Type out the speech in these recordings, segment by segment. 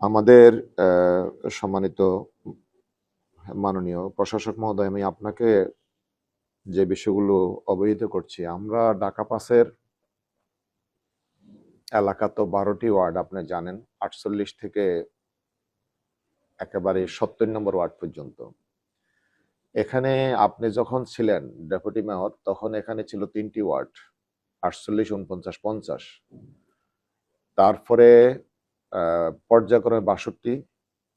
আমাদের সম্মানিত মাননীয় প্রশাসক মহোদয়, আমি আপনাকে যে বিষয়গুলো অবহিত করছি, আমরা ঢাকা পাসের এলাকা তো 12টি ওয়ার্ড আপনি জানেন, 48 থেকে একেবারে 70 নম্বর ওয়ার্ড পর্যন্ত। এখানে আপনি যখন ছিলেন ডেপুটি মেয়র, তখন এখানে ছিল 3টি ওয়ার্ড, 48, 49, 50। তারপরে পর্যায়ক্রমে 62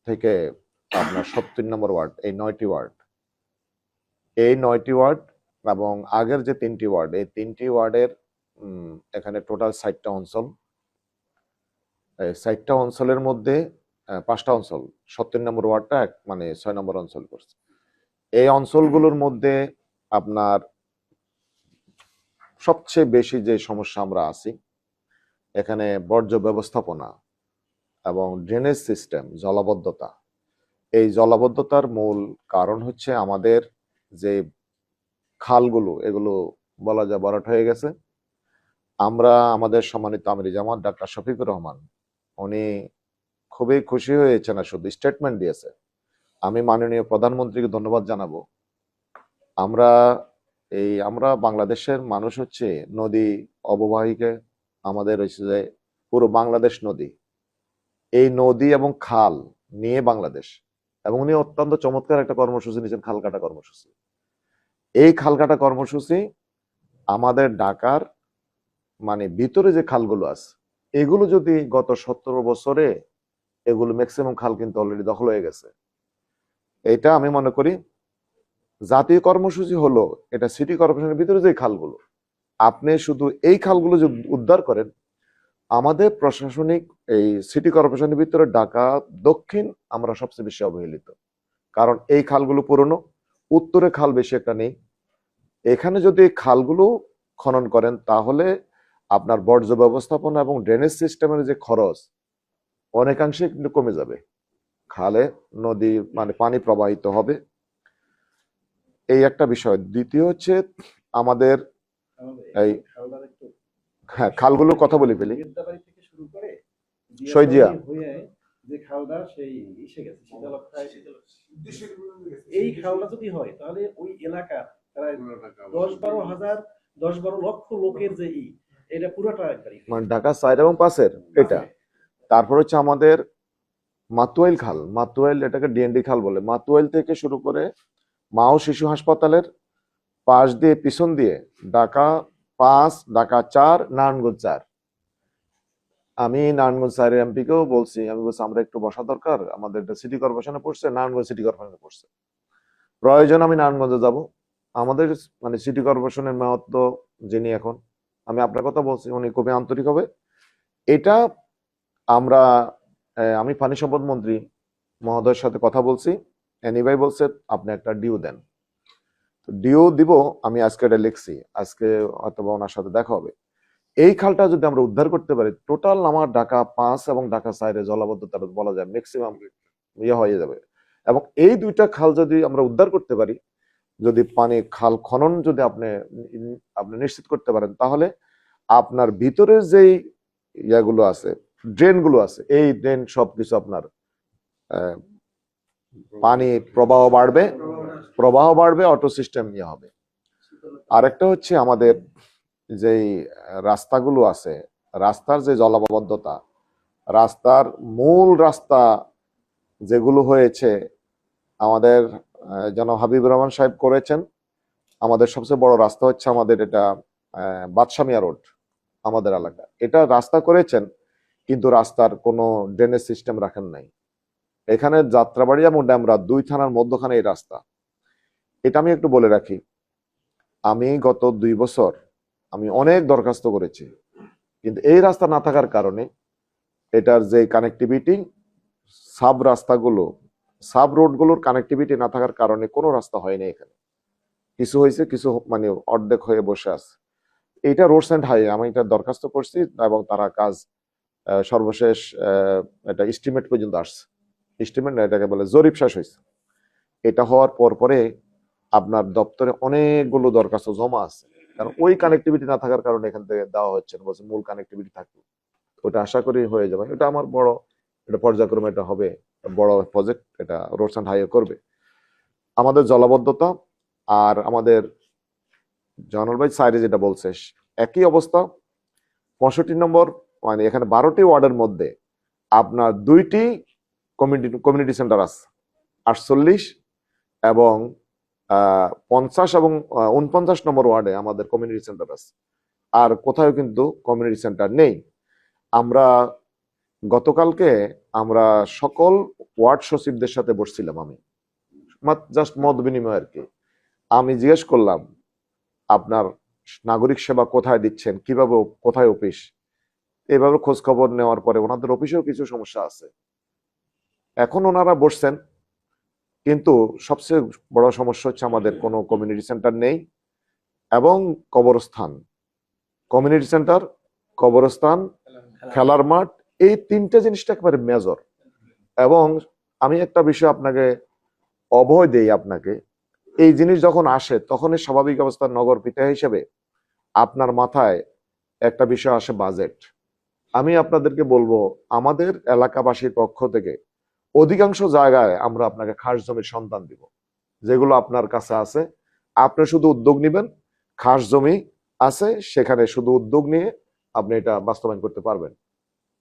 থেকে আপনার 70 নম্বর ওয়ার্ড, এই 9টি ওয়ার্ড। এই 9টি ওয়ার্ড এবং আগের যে 3টি ওয়ার্ড, এই 3টি ওয়ার্ডের এখানে টোটাল 60টা অঞ্চল। 60টা অঞ্চলের মধ্যে 5টা অঞ্চল, 70 নম্বর ওয়ার্ডটা মানে 6 নম্বর অঞ্চল করছে। এই অঞ্চলগুলোর মধ্যে আপনার সবচেয়ে বেশি যে সমস্যা আমরা আছি, এখানে বর্জ্য ব্যবস্থাপনা এবং ড্রেনেজ সিস্টেম, জলাবদ্ধতা। এই জলাবদ্ধতার মূল কারণ হচ্ছে আমাদের যে খালগুলো, এগুলো বলা যায় ভরাট হয়ে গেছে। আমরা আমাদের সম্মানিত আমির জামাত ডাক্তার শফিকুর রহমান, উনি খুবই খুশি হয়েছেন, আর শুধু স্টেটমেন্ট দিয়েছে। আমি মাননীয় প্রধানমন্ত্রীকে ধন্যবাদ জানাবো। আমরা বাংলাদেশের মানুষ হচ্ছে নদী অববাহিকা, আমাদের হচ্ছে যে পুরো বাংলাদেশ নদী, এই নদী এবং খাল নিয়ে বাংলাদেশ। এবং উনি অত্যন্ত চমৎকার একটা কর্মসূচি নিয়েছেন, খাল কাটা কর্মসূচি। এই খাল কাটা কর্মসূচি আমাদের ঢাকার মানে ভিতরে যে খালগুলো আছে, এগুলো যদি গত 17 বছরে এগুলো ম্যাক্সিমাম খাল কিন্তু অলরেডি দখল হয়ে গেছে। এটা আমি মনে করি জাতীয় কর্মসূচি হলো এটা সিটি কর্পোরেশনের ভিতরে যে খালগুলো, আপনি শুধু এই খালগুলো যদি উদ্ধার করেন, আমাদের প্রশাসনিক এই সিটি কর্পোরেশনের ভিতরে ঢাকা দক্ষিণ আমরা সবচেয়ে বেশি অবহেলিত, কারণ এই খালগুলো পুরনো, উত্তরে খাল বেশি একটা নেই। এখানে যদি এই খালগুলো খনন করেন, তাহলে আপনার বর্জ্য ব্যবস্থাপনা এবং ড্রেনেজ সিস্টেমের যে খরচ অনেকাংশে কিন্তু কমে যাবে। খালে নদী মানে পানি প্রবাহিত হবে, এই একটা বিষয়। দ্বিতীয় হচ্ছে আমাদের এই হ্যাঁ, খালগুলোর কথা বলে ফেলি। শৈজিয়া যে খালটা সেই এসে গেছে শীতলক্ষায়, এই খালটা যদি হয় তাহলে ওই এলাকার প্রায় 10-12 লক্ষ লোকের যে এটা পুরোটা মানে ঢাকা 4 এবং 5-এর এটা। তারপর হচ্ছে আমাদের মাতুয়াইল খাল, মাতুয়াইল, এটাকে ডিএনডি খাল বলে। মাতুয়াইল থেকে শুরু করে মা ও শিশু হাসপাতালের পাশ দিয়ে পিছন দিয়ে ঢাকা 5, ঢাকা 4, নারায়ণগঞ্জ 4। আমি নারায়ণগঞ্জ 4-এর এমপিকেও বলছি, আমি বলছি আমরা একটু বসা দরকার, আমাদের সিটি কর্পোরেশনে পড়ছে, নারায়ণগঞ্জ সিটি কর্পোরেশনে পড়ছে, প্রয়োজন আমি নারায়ণগঞ্জে যাব। আমাদের মানে সিটি কর্পোরেশনের মেয়র তো যিনি এখন, আমি আপনার কথা বলছি, উনি খুবই আন্তরিক হবে। এটা আমরা আমি পানি সম্পদ মন্ত্রী মহোদয়ের সাথে কথা বলছি, এনি ভাই বলছে আপনি একটা ডিউ দেন। ডিউ দিব, আমি আজকে এটা লিখছি, আজকে হয়তো ওনার সাথে দেখা হবে। এই খালটা যদি আমরা উদ্ধার করতে পারি, টোটাল আমার ঢাকা 5 এবং ঢাকা 4-এ জলাবদ্ধতা বলা যায় ম্যাক্সিমাম হয়ে যাবে। এবং এই দুইটা খাল যদি আমরা উদ্ধার করতে পারি, যদি পানি খাল খনন যদি আপনি নিশ্চিত করতে পারেন, তাহলে আপনার ভিতরের যেই ইয়াগুলো আছে, ড্রেনগুলো আছে, এই ড্রেন সবকিছু আপনার পানি প্রবাহ বাড়বে, অটো সিস্টেম হবে। আরেকটা হচ্ছে আমাদের যেই রাস্তাগুলো আছে, রাস্তার যে জলাবদ্ধতা, রাস্তার মূল রাস্তা যেগুলো হয়েছে, আমাদের যেন হাবিবুর রহমান সাহেব করেছেন, আমাদের সবচেয়ে বড় রাস্তা হচ্ছে আমাদের এটা বাদশামিয়া রোড, আমাদের এলাকা। এটা রাস্তা করেছেন, কিন্তু রাস্তার কোনো ড্রেনেজ সিস্টেম রাখেন নাই। এখানে যাত্রাবাড়ি এবং ড্যামরা 2 থানার মধ্যখানে এই রাস্তা। এটা আমি একটু বলে রাখি, আমি গত 2 বছর আমি অনেক দরখাস্ত করেছি, কিন্তু এই রাস্তা না থাকার কারণে, এটার যে কানেক্টিভিটি, সাব রাস্তাগুলো, সাব রোডগুলোর কানেক্টিভিটি না থাকার কারণে কোনো রাস্তা হয়নি এখানে। কিছু হয়েছে, কিছু মানে অর্ধেক হয়ে বসে আছে। এটা রোডস অ্যান্ড হাইওয়ে, আমি এটা দরখাস্ত করছি এবং তারা কাজ সর্বশেষ এটা এস্টিমেট পর্যন্ত আসছে। এস্টিমেট না, এটাকে বলে জরিপ শেষ হয়েছে। এটা হওয়ার পরে আপনার দপ্তরে অনেকগুলো দরখাস্ত জমা আছে, কারণ ওই কানেক্টিভিটি না থাকার কারণে এখান থেকে দেওয়া হচ্ছে না, বলছে মূল কানেক্টিভিটি থাকবে। ওটা আশা করি হয়ে যাবে। এটা আমার বড় এটা পর্যায়ক্রমে এটা হবে, বড় প্রজেক্ট, এটা রোডস অ্যান্ড হাইওয়ে করবে। আমাদের জলাবদ্ধতা আর আমাদের জয়নুল ভাই সাইডে যেটা বলছে একই অবস্থা। 65 নম্বর মানে এখানে 12টি ওয়ার্ডের মধ্যে আপনার 2টি কমিউনিটি সেন্টার আছে, 48 এবং 50 এবং 49 নম্বর ওয়ার্ডে আমাদের কমিউনিটি সেন্টার আছে। আর কোথাও কিন্তু কমিউনিটি সেন্টার নেই। আমরা গতকালকে আমরা সকল ওয়ার্ড সচিবদের সাথে বসছিলাম, আমি জাস্ট মত বিনিময় আর কি। আমি জিজ্ঞেস করলাম আপনার নাগরিক সেবা কোথায় দিচ্ছেন, কিভাবে, কোথায় অফিস, এইভাবে খোঁজ খবর নেওয়ার পরে ওনাদের অফিসেও কিছু সমস্যা আছে। এখন ওনারা বসছেন, কিন্তু সবচেয়ে বড় সমস্যা হচ্ছে আমাদের কোনো কমিউনিটি সেন্টার নেই এবং কবরস্থান, কমিউনিটি সেন্টার, কবরস্থান, খেলার মাঠ, এই তিনটা জিনিসটা একেবারে মেজর। এবং আমি একটা বিষয় আপনাকে অভয় দেই আপনাকে, এই জিনিস যখন আসে তখনই স্বাভাবিক অবস্থার নগর পিতা হিসেবে আপনার মাথায় একটা বিষয় আসে বাজেট। আমি আপনাদেরকে বলবো আমাদের এলাকাবাসীর পক্ষ থেকে অধিকাংশ জায়গায় আমরা আপনাকে খাস জমির সন্ধান দিব, যেগুলো আপনার কাছে আছে। আপনি শুধু উদ্যোগ নেবেন, খাস জমি আছে সেখানে শুধু উদ্যোগ নিয়ে আপনি এটা বাস্তবায়ন করতে পারবেন,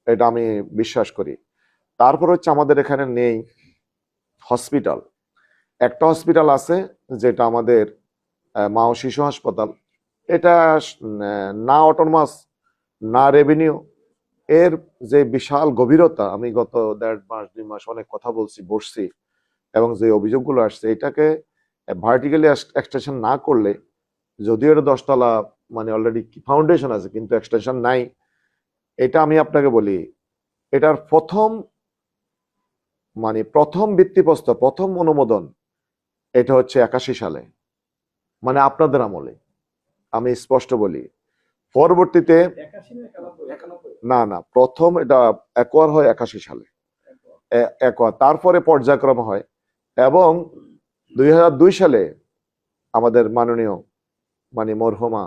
এটা আমি বিশ্বাস করি। তারপর হচ্ছে আমাদের এখানে নেই হসপিটাল। একটা হসপিটাল আছে যেটা আমাদের মা ও শিশু হাসপাতাল, এটা না অটোনমাস না রেভিনিউ, এর যে বিশাল গভীরতা, আমি গত 1.5 মাস 2 মাস অনেক কথা বলছি, বসছি, এবং যে অভিযোগগুলো আসছে এটাকে ভার্টিক্যালি এক্সটেনশন না করলে, যদিও এটা 10 তলা মানে অলরেডি ফাউন্ডেশন আছে কিন্তু এক্সটেনশন নাই, এটা আমি আপনাকে বলি এটার প্রথম ভিত্তিপ্রস্তর, প্রথম অনুমোদন এটা হচ্ছে 81 সালে, মানে আপনাদের আমলে। আমি স্পষ্ট বলি, পরবর্তীতে 81 না 91? না না, প্রথম এটা একোয়ার হয় 81 সালে, একোয়ার, তারপরে পর্যায়ক্রমে হয়। এবং 2002 সালে আমাদের মাননীয় মরহুমা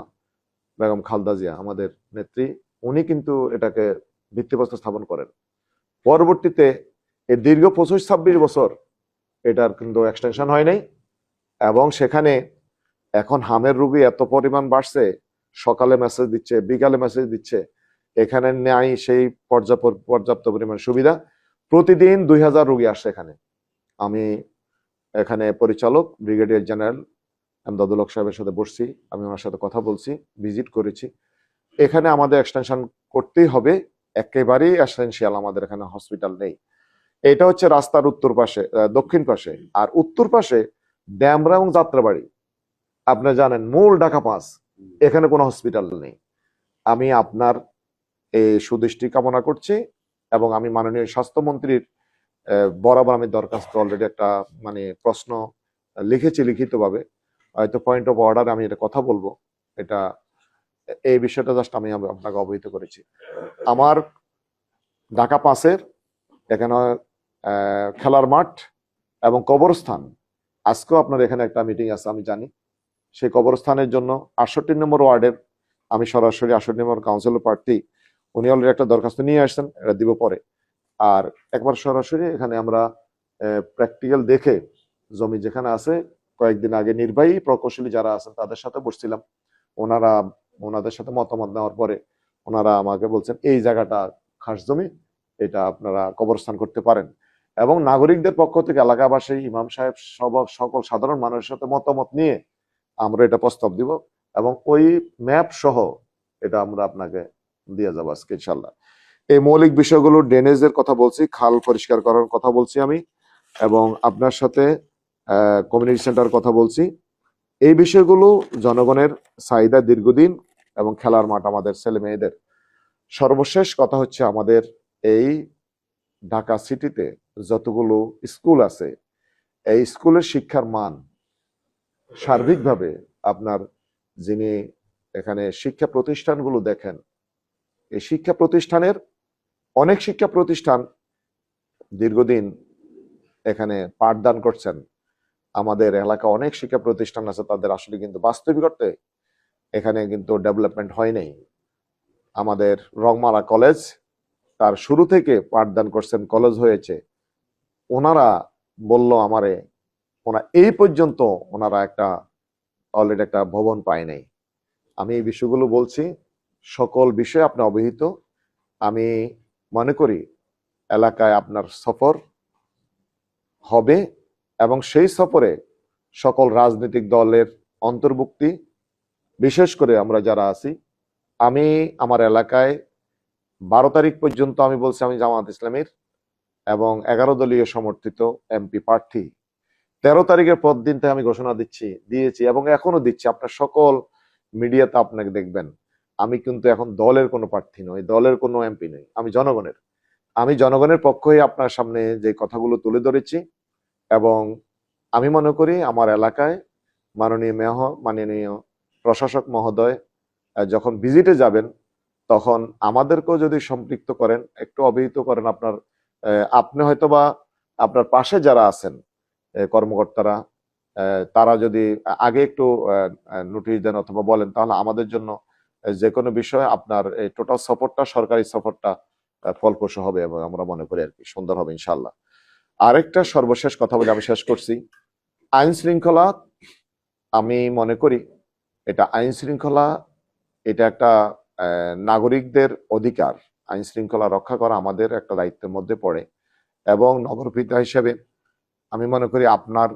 বেগম খালেদা জিয়া আমাদের নেত্রী, উনি কিন্তু এটাকে ভিত্তিপ্রস্তর স্থাপন করেন। পরবর্তীতে এই দীর্ঘ 25-26 বছর এটার কিন্তু এক্সটেনশন হয় নাই, এবং সেখানে এখন হামের রোগী এত পরিমাণ বাড়ছে, সকালে মেসেজ দিচ্ছে, বিকালে মেসেজ দিচ্ছে, এখানে নাই সেই পর্যাপ্ত পরিমাণ সুবিধা। প্রতিদিন 2000 রোগী আসছে এখানে। আমি এখানে পরিচালক ব্রিগেডিয়ার জেনারেল আমদাদুল হক সাহেবের সাথে বসছি, আমি ওনার সাথে কথা বলছি, ভিজিট করেছি। এখানে আমাদের এক্সটেনশন করতেই হবে, একেবারেই এসেনশিয়াল, আমাদের এখানে হসপিটাল নেই। এটা হচ্ছে রাস্তার উত্তর পাশে, দক্ষিণ পাশে। আর উত্তর পাশে ড্যামরা এবং যাত্রাবাড়ি, আপনি জানেন মূল ঢাকা 5, এখানে কোনো হসপিটাল নেই। আমি আপনার এই সুদৃষ্টি কামনা করছি, এবং আমি মাননীয় স্বাস্থ্যমন্ত্রীর বরাবর আমি দরখাস্ত অলরেডি একটা প্রশ্ন লিখেছি লিখিতভাবে, হয়তো পয়েন্ট অফ অর্ডার আমি এটা কথা বলবো, এটা এই বিষয়টা জাস্ট আমি আপনাকে অবহিত করেছি। আমার ঢাকা 5-এর এখানে খেলার মাঠ এবং কবরস্থান, আজকেও আপনার এখানে একটা মিটিং আছে আমি জানি, সেই কবরস্থানের জন্য 68 নম্বর ওয়ার্ডের আমি সরাসরি 68 নম্বর কাউন্সিলর প্রার্থী, উনি অলরেডি একটা দরখাস্ত নিয়ে আসছেন, এটা দিব পরে। আর একবার সরাসরি এখানে আমরা প্র্যাকটিক্যাল দেখে জমি যেখানে আছে, কয়েকদিন আগে নির্বাহী প্রকৌশলী যারা আছেন তাদের সাথে বসছিলাম, ওনাদের সাথে মতামত নেওয়ার পরে ওনারা আমাকে বলছেন এই জায়গাটা খাস জমি, এটা আপনারা কবরস্থান করতে পারেন। এবং নাগরিকদের পক্ষ থেকে এলাকাবাসী, ইমাম সাহেব, সকল সাধারণ মানুষের সাথে মতামত নিয়ে আমরা এটা প্রস্তাব দিব, এবং ওই ম্যাপ সহ এটা আমরা আপনাকে দিয়ে যাবো আজকে ইনশাল্লাহ। এই মৌলিক বিষয়গুলো, ড্রেনেজের কথা বলছি, খাল পরিষ্কার করার কথা বলছি আমি, এবং আপনার সাথে কমিউনিটি সেন্টার কথা বলছি। এই বিষয়গুলো জনগণের চাহিদা দীর্ঘদিন, এবং খেলার মাঠ আমাদের ছেলে মেয়েদের। সর্বশেষ কথা হচ্ছে আমাদের এই ঢাকা সিটিতে যতগুলো স্কুল আছে, এই স্কুলের শিক্ষার মান সার্বিকভাবে আপনার যিনি এখানে শিক্ষা প্রতিষ্ঠানগুলো দেখেন, এই শিক্ষা প্রতিষ্ঠানের অনেক শিক্ষা প্রতিষ্ঠান দীর্ঘদিন এখানে পাঠদান করছেন। আমাদের এলাকা অনেক শিক্ষা প্রতিষ্ঠান আছে, তাদের আসলে কিন্তু বাস্তবিক অর্থে এখানে কিন্তু ডেভেলপমেন্ট হয় নাই। আমাদের রংমারা কলেজ তার শুরু থেকে পাঠদান করছেন, কলেজ হয়েছে, ওনারা বলল আমারে এই পর্যন্ত ওনারা অলরেডি একটা ভবন পায় নাই। আমি এই বিষয়গুলো বলছি, সকল বিষয়ে আপনি অবহিত। আমি মনে করি এলাকায় আপনার সফর হবে এবং সেই সফরে সকল রাজনৈতিক দলের অন্তর্ভুক্তি, বিশেষ করে আমরা যারা আছি। আমি আমার এলাকায় 12 তারিখ পর্যন্ত আমি বলছি আমি জামাত ইসলামীর এবং 11 দলীয় সমর্থিত এমপি প্রার্থী। 13 তারিখের পর দিন থেকে আমি ঘোষণা দিয়েছি এবং এখনো দিচ্ছি। আপনার সকল মিডিয়াতে আপনাকে দেখবেন আমি কিন্তু এখন দলের কোনো প্রার্থী নই, দলের কোনো এমপি নই, আমি জনগণের পক্ষ হয়ে আপনার সামনে যে কথাগুলো তুলে ধরেছি। এবং আমি মনে করি আমার এলাকায় মাননীয় প্রশাসক মহোদয় যখন ভিজিটে যাবেন তখন আমাদেরকেও যদি সম্পৃক্ত করেন, একটু অবহিত করেন, আপনি হয়তোবা আপনার পাশে যারা আছেন কর্মকর্তারা, তারা যদি আগে একটু নোটিশ দেন অথবা বলেন, তাহলে আমাদের জন্য যে কোনো বিষয়ে আপনার এই টোটাল সফরটা, সরকারি সফরটা ফলপ্রসূ হবে এবং আমরা মনে করি আর কি সুন্দর হবে ইনশাল্লাহ। আরেকটা সর্বশেষ কথা বলে আমি শেষ করছি। আইন শৃঙ্খলা, আমি মনে করি আইন শৃঙ্খলা এটা একটা নাগরিকদের অধিকার। আইন শৃঙ্খলা রক্ষা করা আমাদের একটা দায়িত্বের মধ্যে পড়ে এবং নগরপিতা হিসেবে আমি মনে করি আপনার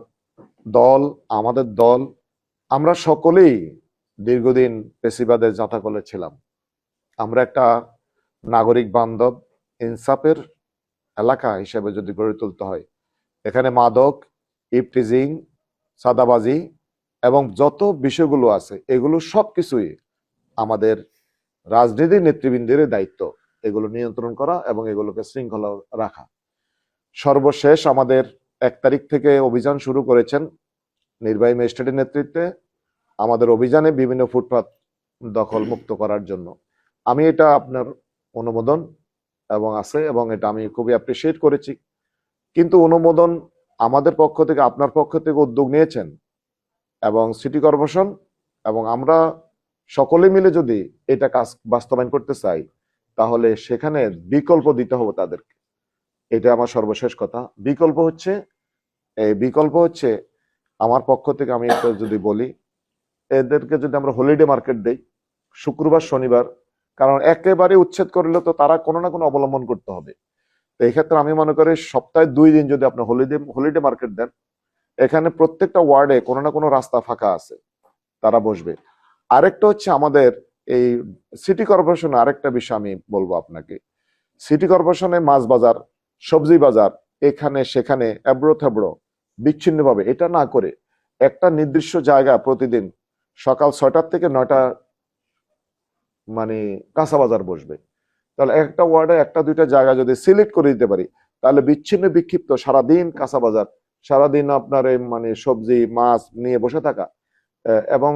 দল, আমাদের দল, আমরা সকলেই দীর্ঘদিন পেশিবাদের জাঁতাকলে ছিলাম। আমরা একটা নাগরিক বান্ধব ইনসাফের এলাকা হিসেবে যদি গড়ে তুলতে হয়, এখানে মাদক, ইফটিজিং, সাদাবাজি এবং যত বিষয়গুলো আছে এগুলো সবকিছুই আমাদের রাজনীতির নেতৃবৃন্দের দায়িত্ব, এগুলো নিয়ন্ত্রণ করা এবং এগুলোকে শৃঙ্খলা রাখা। সর্বশেষ আমাদের 1 তারিখ থেকে অভিযান শুরু করেছেন নির্বাহী ম্যাজিস্ট্রেটের নেতৃত্বে। আমাদের অভিযানে বিভিন্ন ফুটপাত দখল মুক্ত করার জন্য আমি এটা আপনার অনুমোদন এবং আছে এবং এটা আমি খুবই অ্যাপ্রিসিয়েট করেছি। কিন্তু অনুমোদন আমাদের পক্ষ থেকে, আপনার পক্ষ থেকে উদ্যোগ নিয়েছেন এবং সিটি কর্পোরেশন এবং আমরা সকলে মিলে যদি এটা কাজ বাস্তবায়ন করতে চাই তাহলে সেখানে বিকল্প দিতে হবে তাদেরকে। এটা আমার সর্বশেষ কথা। বিকল্প হচ্ছে আমার পক্ষ থেকে আমি একটু যদি বলি, এদেরকে যদি আমরা হলিডে মার্কেট দেই শুক্রবার শনিবার, কারণ একেবারে উচ্ছেদ করলে তো তারা কোনো না কোনো অবলম্বন করতে হবে। তো এই ক্ষেত্রে আমি মনে করি সপ্তাহে 2 দিন যদি আপনি হলিডে মার্কেট দেন, এখানে প্রত্যেকটা ওয়ার্ডে কোনো না কোনো রাস্তা ফাঁকা আছে, তারা বসবে। আরেকটা হচ্ছে আমাদের এই সিটি কর্পোরেশনে আরেকটা বিষয় আমি বলবো আপনাকে, সিটি কর্পোরেশনে মাছ বাজার, সবজি বাজার এখানে সেখানে এবড়ো থেবড়ো বিচ্ছিন্নভাবে এটা না করে একটা নির্দিষ্ট জায়গা প্রতিদিন সকাল 6টা থেকে 9টা মানে কাঁচা বাজার বসবে। তাহলে একটা ওয়ার্ডে 1-2টা জায়গা যদি সিলেক্ট করে দিতে পারি তাহলে বিচ্ছিন্ন বিক্ষিপ্ত সারাদিন কাঁচা বাজার, সারাদিন আপনার সবজি মাছ নিয়ে বসে থাকা এবং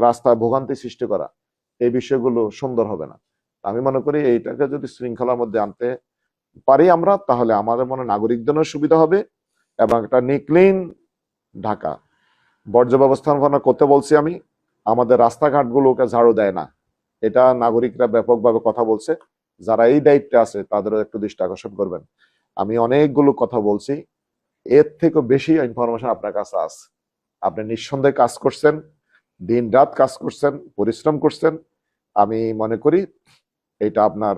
রাস্তায় ভোগান্তি সৃষ্টি করা, এই বিষয়গুলো সুন্দর হবে না। আমি মনে করি এইটাকে যদি শৃঙ্খলার মধ্যে আনতে পারি আমরা, তাহলে আমাদের মনে নাগরিকদেরও সুবিধা হবে এবং একটা নিক্লিন ঢাকা। বর্জ্য ব্যবস্থাপনা করতে বলছি আমি, আমাদের রাস্তাঘাটগুলোকে ঝাড়ু দেয় না, এটা নাগরিকরা ব্যাপকভাবে কথা বলছে। যারা এই দায়িত্বে আছে তাদেরও একটু দৃষ্টি আকর্ষণ করবেন। আমি অনেকগুলো কথা বলছি, এর থেকে বেশি ইনফরমেশন আপনার কাছে আছে। আপনি নিঃসন্দেহে কাজ করছেন, দিন রাত কাজ করছেন, পরিশ্রম করছেন। আমি মনে করি এটা আপনার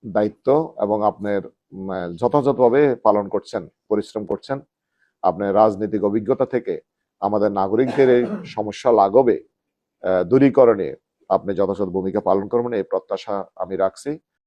দায়িত্ব এবং আপনার যথাযথভাবে পালন করছেন, পরিশ্রম করছেন। আপনার রাজনৈতিক অভিজ্ঞতা থেকে আমাদের নাগরিকদের এই সমস্যা লাগবে দূরীকরণে আপনি যথাযথ ভূমিকা পালন করবেন, এই প্রত্যাশা আমি রাখছি।